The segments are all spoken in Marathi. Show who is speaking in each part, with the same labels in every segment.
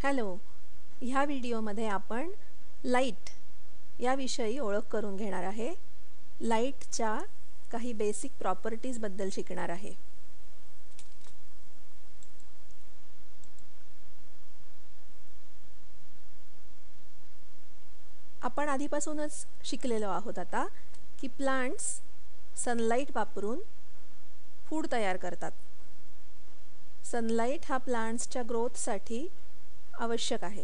Speaker 1: हॅलो, ह्या व्हिडिओमध्ये आपण लाईट याविषयी ओळख करून घेणार आहे. लाईटच्या काही बेसिक प्रॉपर्टीजबद्दल शिकणार आहे. आपण आधीपासूनच शिकलेलो आहोत आता की प्लांट्स सनलाईट वापरून फूड तयार करतात. सनलाईट हा प्लांट्सच्या ग्रोथसाठी आवश्यक आहे.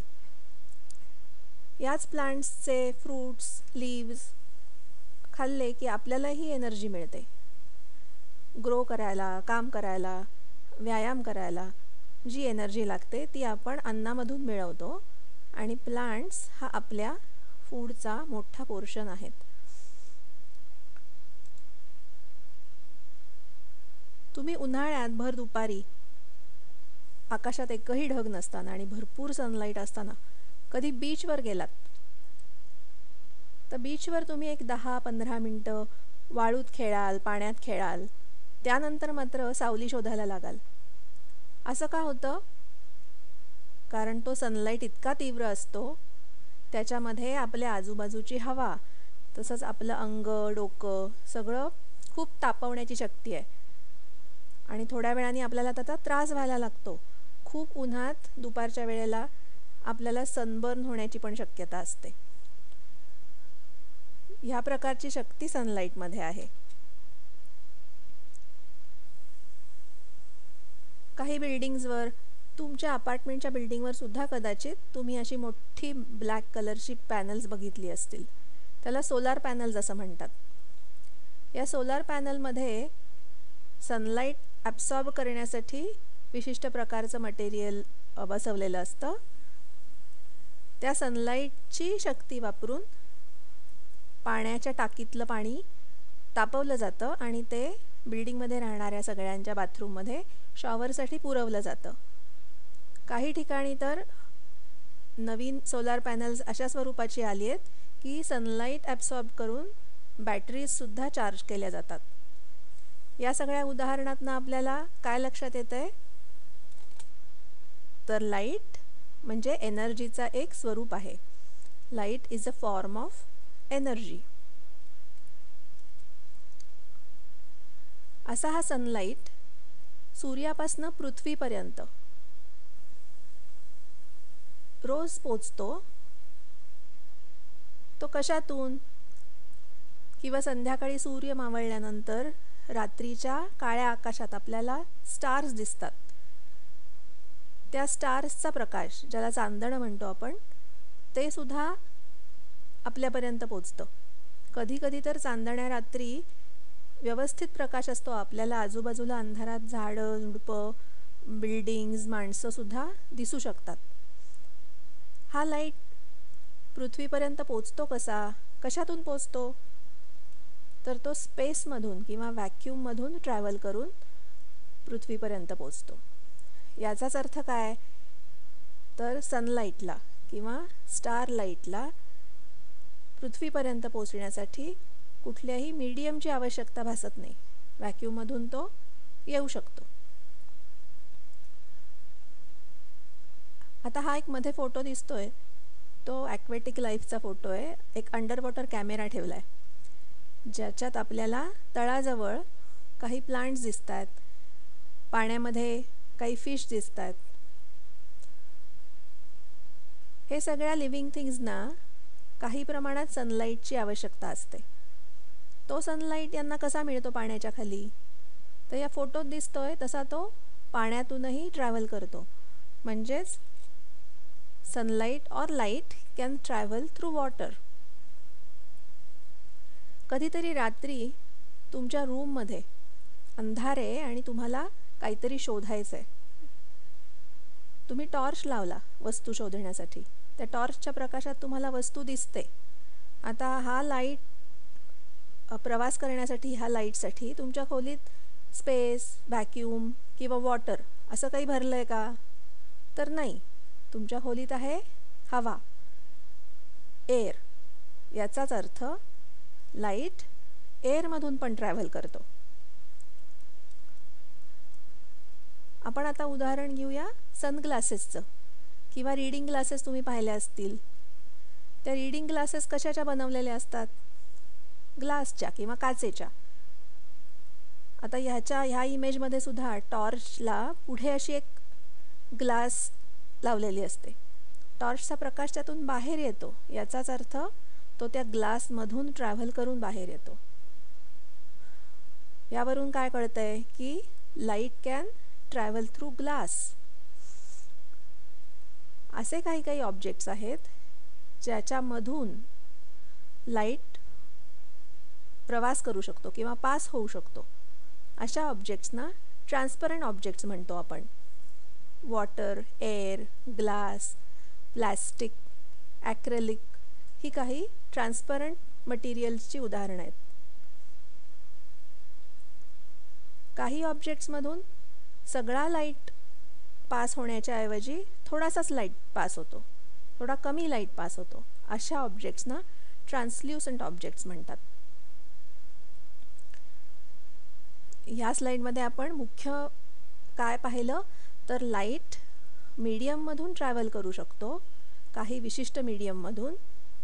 Speaker 1: याच प्लांट्सचे फ्रूट्स, लीव्स खाल्ले की आपल्यालाही एनर्जी मिळते. ग्रो करायला, काम करायला, व्यायाम करायला जी एनर्जी लागते ती आपण अन्नामधून मिळवतो आणि प्लांट्स हा आपल्या फूडचा मोठा पोर्शन आहेत. तुम्ही उन्हाळ्यात भर दुपारी आकाशात एकही ढग नसताना आणि भरपूर सनलाईट असताना कधी बीचवर गेलात तर बीचवर तुम्ही एक 10-15 मिनटं वाळूत खेळाल, पाण्यात खेळाल, त्यानंतर मात्र सावली शोधायला लागाल. असं का होतं? कारण तो सनलाईट इतका तीव्र असतो, त्याच्यामध्ये आपल्या आजूबाजूची हवा तसंच आपलं अंग, डोकं सगळं खूप तापवण्याची शक्ती आहे आणि थोड्या वेळाने आपल्याला त्याचा त्रास व्हायला लागतो. खूप उन्हात दुपारच्या वेळेला आपल्याला सनबर्न होण्याची पण शक्यता असते. ह्या प्रकारची शक्ती सनलाईटमध्ये आहे. काही बिल्डिंग्सवर, तुमच्या अपार्टमेंटच्या बिल्डिंगवर सुद्धा कदाचित तुम्ही अशी मोठी ब्लॅक कलरची पॅनल्स बघितली असतील. त्याला सोलार पॅनल्स असं म्हणतात. या सोलार पॅनलमध्ये सनलाईट ॲब्सॉर्ब करण्यासाठी विशिष्ट प्रकारचं मटेरियल बसवलेलं असतं. त्या सनलाईटची शक्ती वापरून पाण्याच्या टाकीतलं पाणी तापवलं जातं आणि ते बिल्डिंगमध्ये राहणाऱ्या सगळ्यांच्या बाथरूममध्ये शॉवरसाठी पुरवलं जातं. काही ठिकाणी तर नवीन सोलार पॅनल्स अशा स्वरूपाची आली आहेत की सनलाईट ॲब्सॉर्ब करून बॅटरीजसुद्धा चार्ज केल्या जातात. या सगळ्या उदाहरणातनं आपल्याला काय लक्षात येतं आहे? तर लाईट म्हणजे एनर्जीचा एक स्वरूप आहे. Light is a form of energy. असा हा सनलाईट सूर्यापासून पृथ्वीपर्यंत रोज पोचतो. तो कशातून? किंवा संध्याकाळी सूर्य मावळल्यानंतर रात्रीच्या काळ्या आकाशात आपल्याला स्टार्स दिसतात. त्या स्टार्सचा प्रकाश, ज्याला चांदणं म्हणतो आपण, ते सुद्धा आपल्यापर्यंत पोचतं. कधी कधी तर चांदण्या रात्री व्यवस्थित प्रकाश असतो. आपल्याला आजूबाजूला अंधारात झाडं, झुडपं, बिल्डिंग्स, माणसंसुद्धा दिसू शकतात. हा लाईट पृथ्वीपर्यंत पोचतो कसा? कशातून पोचतो? तर तो स्पेसमधून किंवा व्हॅक्यूममधून ट्रॅव्हल करून पृथ्वीपर्यंत पोचतो. याचाच अर्थ काय? तर सनलाईटला किंवा स्टारलाईटला पृथ्वीपर्यंत पोचण्यासाठी कुठल्याही मीडियमची आवश्यकता भासत नाही. व्हॅक्यूममधून तो येऊ शकतो. आता हा एक मध्ये फोटो दिसतोय तो ॲक्वेटिक लाईफचा फोटो आहे. एक अंडर वॉटर कॅमेरा ठेवला आहे ज्याच्यात आपल्याला तळाजवळ काही प्लांट्स दिसत आहेत, पाण्यामध्ये काही फिश दिसत आहेत. हे सगळ्या लिव्हिंग थिंग्सना काही प्रमाणात सनलाईटची आवश्यकता असते. तो सनलाईट यांना कसा मिळतो पाण्याच्या खाली? तर या फोटोत दिसतोय तसा तो पाण्यातूनही ट्रॅव्हल करतो. म्हणजेच sunlight or light can travel through water. कधीतरी रात्री तुमच्या रूममध्ये अंधार आहे आणि तुम्हाला काहीतरी शोधायचं आहे. तुम्ही टॉर्च लावला वस्तू शोधण्यासाठी. त्या टॉर्चच्या प्रकाशात तुम्हाला वस्तू दिसते. आता हा लाईट प्रवास करण्यासाठी, ह्या लाईटसाठी तुमच्या खोलीत स्पेस, व्हॅक्यूम किंवा वॉटर असं काही भरलं आहे का? तर नाही. तुमच्या खोलीत आहे हवा, एअर. याचाच अर्थ लाईट एअरमधून पण ट्रॅव्हल करतो. आपण आता उदाहरण घेऊया सनग्लासेसचं. किंवा रीडिंग ग्लासेस तुम्ही पाहिले असतील. त्या रीडिंग ग्लासेस कशाच्या बनवलेल्या असतात? ग्लासच्या किंवा काचेच्या. आता ह्या इमेजमध्ये सुद्धा टॉर्चला पुढे अशी एक ग्लास लावलेली असते. टॉर्चचा प्रकाश त्यातून बाहेर येतो, याचाच अर्थ तो त्या ग्लासमधून ट्रॅव्हल करून बाहेर येतो. यावरून काय कळतंय की light can travel through glass. असे काही ऑब्जेक्ट्स आहेत ज्याच्यामधून लाईट प्रवास करू शकतो किंवा पास होऊ शकतो. अशा ऑब्जेक्ट्सना ट्रान्सपरंट ऑब्जेक्ट्स म्हणतो आपण. Water, air, glass, plastic, acrylic ही काही ट्रान्सपरंट मटेरियल्सची उदाहरणं आहेत. काही ऑब्जेक्ट्समधून सगळा लाईट पास होण्याच्या ऐवजी थोडासाच लाईट पास होतो, थोडा कमी लाईट पास होतो. अशा ऑब्जेक्ट्सना ट्रान्सल्युसंट ऑब्जेक्ट्स म्हणतात. ह्या स्लाईडमध्ये आपण मुख्य काय पाहिलं तर लाईट मीडियममधून ट्रॅव्हल करू शकतो, काही विशिष्ट मीडियममधून,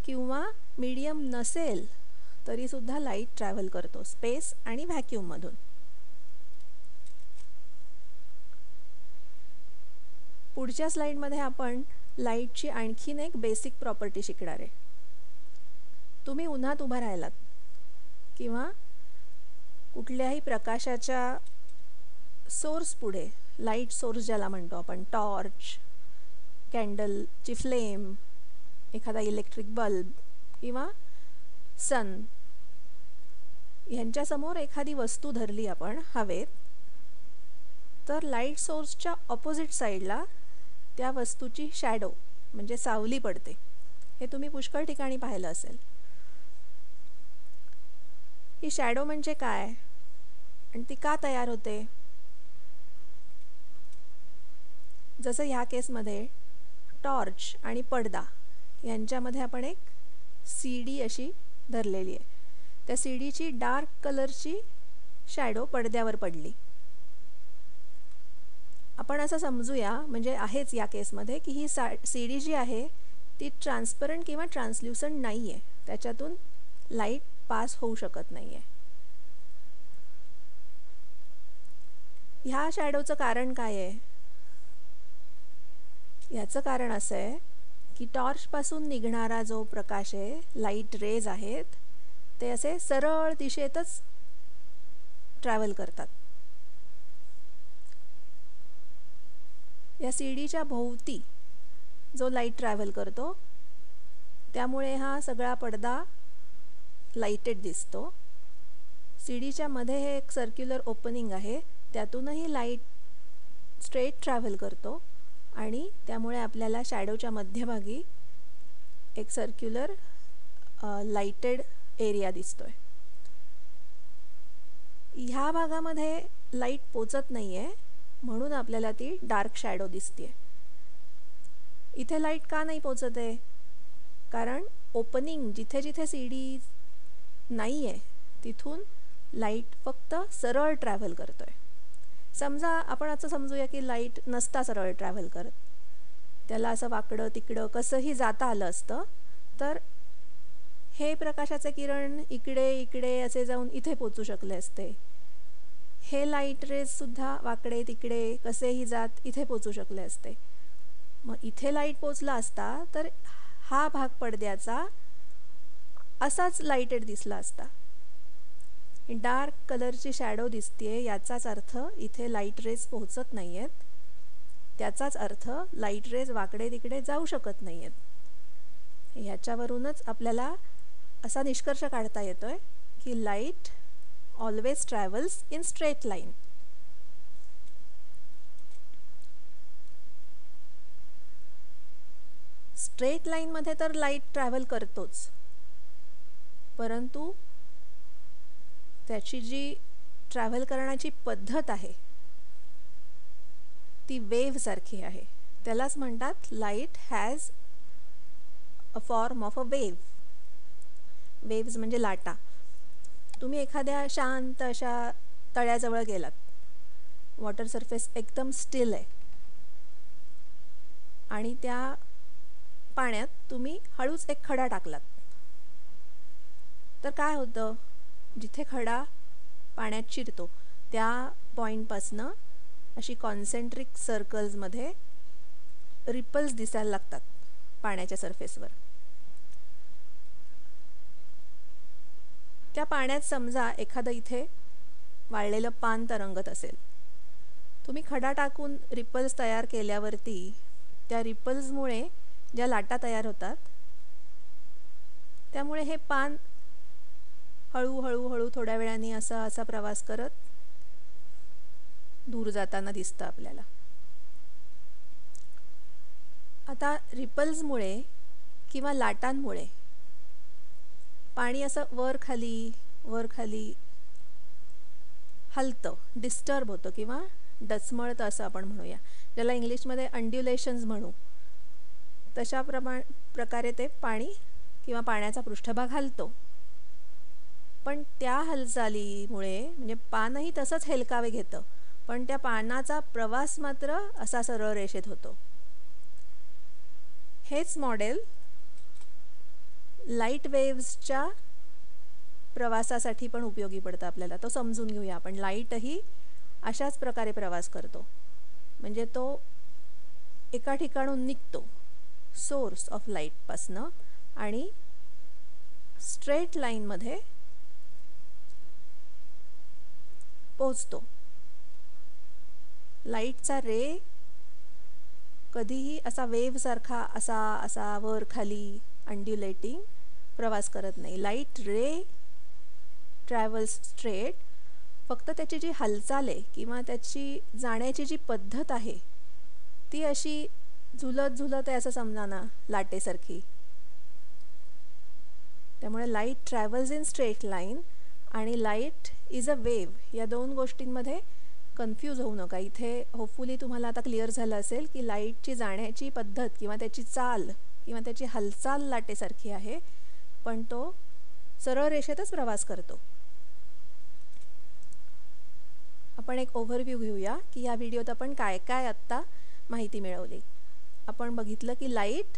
Speaker 1: किंवा मीडियम नसेल तरीसुद्धा लाईट ट्रॅव्हल करतो स्पेस आणि व्हॅक्यूममधून. पुढच्या स्लाईडमध्ये आपण लाईटची आणखीन एक बेसिक प्रॉपर्टी शिकणार आहे. तुम्ही उन्हात उभा राहिलात किंवा कुठल्याही प्रकाशाच्या सोर्स पुढे, लाईट सोर्स ज्याला म्हणतो आपण, टॉर्च, कॅन्डलची फ्लेम, एखादा इलेक्ट्रिक बल्ब किंवा सन, यांच्यासमोर एखादी वस्तू धरली आपण हवेत, तर लाईट सोर्सच्या ऑपोजिट साईडला त्या वस्तूची शॅडो म्हणजे सावली पडते. हे तुम्ही पुष्कळ ठिकाणी पाहिलं असेल. ही शॅडो म्हणजे काय आणि ती का तयार होते? जसं ह्या केसमध्ये टॉर्च आणि पडदा यांच्यामध्ये आपण एक सीडी अशी धरलेली आहे. त्या सीडीची डार्क कलरची शॅडो पडद्यावर पडली. आपण असं समजूया, म्हणजे आहेच या केसमध्ये, की ही सीडी जी आहे ती ट्रान्सपरंट किंवा ट्रान्सल्युसंट नाही आहे, त्याच्यातून लाईट पास होऊ शकत नाही आहे. ह्या शॅडोचं कारण काय आहे? याचं कारण असं आहे की टॉर्चपासून निघणारा जो प्रकाश आहे, लाईट रेज आहेत, ते असे सरळ दिशेतच ट्रॅव्हल करतात. या सीडीच्या भोवती जो लाईट ट्रॅव्हल करतो त्यामुळे हा सगळा पडदा लाईटेड दिसतो. सीडीच्या मध्ये हे एक सर्क्युलर ओपनिंग आहे, त्यातूनही लाईट स्ट्रेट ट्रॅव्हल करतो आणि त्यामुळे आपल्याला शॅडोच्या मध्यभागी एक सर्क्युलर लाईटेड एरिया दिसतोय. ह्या भागामध्ये लाईट पोचत नाही आहे म्हणून आपल्याला ती डार्क शॅडो दिसते. इथे लाईट का नाही पोचत आहे? कारण ओपनिंग जिथे जिथे सीडी नाही आहे तिथून लाईट फक्त सरळ ट्रॅव्हल करतोय. समजा आपण असं समजूया की लाईट नसता सरळ ट्रॅव्हल करत, त्याला असं वाकडं तिकडं कसंही जाता आलं असतं, तर हे प्रकाशाचे किरण इकडे इकडे असे जाऊन इथे पोचू शकले असते. हे लाईट रेजसुद्धा वाकडे तिकडे कसेही जात इथे पोचू शकले असते. मग इथे लाईट पोचला असता तर हा भाग पडद्याचा असाच लाईटेड दिसला असता. डार्क कलरची शॅडो दिसतेय, याचाच अर्थ इथे लाईट रेज पोहोचत नाही आहेत, त्याचाच अर्थ लाईट रेज वाकडे तिकडे जाऊ शकत नाही आहेत. ह्याच्यावरूनच आपल्याला असा निष्कर्ष काढता येतोय की light always travels in straight line. Straight लाईनमध्ये तर लाईट ट्रॅव्हल करतोच, परंतु त्याची जी ट्रॅव्हल करण्याची पद्धत आहे ती वेव्ह सारखी आहे. त्यालाच म्हणतात light has a form of a wave. Waves म्हणजे लाटा. तुम्ही एखाद्या शांत अशा तळ्याजवळ गेलात, वॉटर सरफेस एकदम स्टिल आहे, आणि त्या पाण्यात तुम्ही हळूच एक खडा टाकलात, तर काय होतं, जिथे खडा पाण्यात शिरतो त्या पॉईंटपासनं अशी कॉन्सेंट्रिक सर्कल्समध्ये रिपल्स दिसायला लागतात पाण्याच्या सरफेसवर. त्या पाण्यात समजा एखादं इथे वाळलेलं पान तरंगत असेल, तुम्ही खडा टाकून रिपल्स तयार केल्यावरती त्या रिपल्समुळे ज्या लाटा तयार होतात त्यामुळे हे पान हळूहळू थोड्या वेळाने असा प्रवास करत दूर जाताना दिसतं आपल्याला. आता रिपल्समुळे किंवा लाटांमुळे पाणी असं वर खाली हलतं, डिस्टर्ब होतं किंवा डचमळतं असं आपण म्हणूया, ज्याला इंग्लिशमध्ये अंड्युलेशन्स म्हणू. तशा प्रकारे ते पाणी किंवा पाण्याचा पृष्ठभाग हलतो. पण त्या हालचालीमुळे म्हणजे पानही तसंच हेलकावे घेतं, पण त्या पानाचा प्रवास मात्र असा सरळ रेषेत होतो. हेच मॉडेल लाईट वेव्सच्या प्रवासासाठी पण उपयोगी पडतं आपल्याला. तो समजून घेऊया आपण. लाईटही अशाच प्रकारे प्रवास करतो, म्हणजे तो एका ठिकाणून निघतो सोर्स ऑफ लाईटपासनं आणि स्ट्रेट लाईनमध्ये पोचतो. लाईटचा रे कधीही असा वेव्हसारखा असा वर खाली अंड्युलेटिंग प्रवास करत नाही. लाईट रे ट्रॅव्हल्स स्ट्रेट. फक्त त्याची जी हालचाल आहे किंवा त्याची जाण्याची जी पद्धत आहे ती अशी झुलत आहे असं समजा ना, लाटेसारखी. त्यामुळे light travels in straight line आणि लाईट इज अ वेव्ह, या दोन गोष्टींमध्ये कन्फ्यूज होऊ नका. इथे होपफुली तुम्हाला आता क्लिअर झालं असेल की लाईटची जाण्याची पद्धत किंवा त्याची चाल किंवा त्याची हालचाल लाटेसारखी आहे, पण तो सरळ रेषेतच प्रवास करतो. आपण एक ओव्हरव्ह्यू घेऊया की या व्हिडिओत आपण काय काय आत्ता माहिती मिळवली. आपण बघितलं की लाईट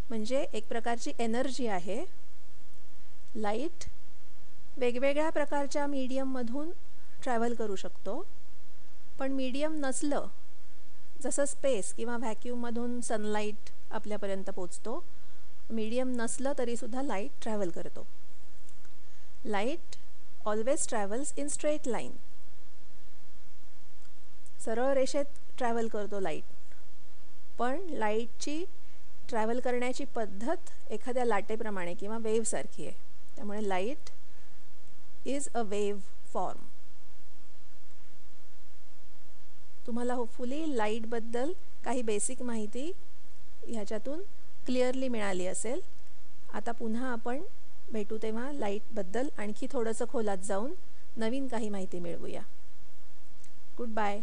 Speaker 1: म्हणजे एक प्रकारची एनर्जी आहे. लाईट वेगवेगळ्या प्रकारच्या मीडियममधून ट्रॅव्हल करू शकतो, पण मीडियम नसलं, जसं स्पेस किंवा व्हॅक्यूममधून सनलाईट आपल्यापर्यंत पोचतो, मीडियम नसलं तरीसुद्धा लाईट ट्रॅव्हल करतो. Light always travels in straight line. सरळ रेषेत ट्रॅव्हल करतो लाईट, पण लाईटची ट्रॅव्हल करण्याची पद्धत एखाद्या लाटेप्रमाणे किंवा वेव्हसारखी आहे. त्यामुळे light is a wave form. तुम्हाला होपफुली लाईटबद्दल काही बेसिक माहिती ह्याच्यातून क्लिअरली मिळाली असेल. आता पुन्हा आपण भेटू तेव्हा लाईटबद्दल आणखी थोडंसं खोलात जाऊन नवीन काही माहिती मिळवूया. Good bye.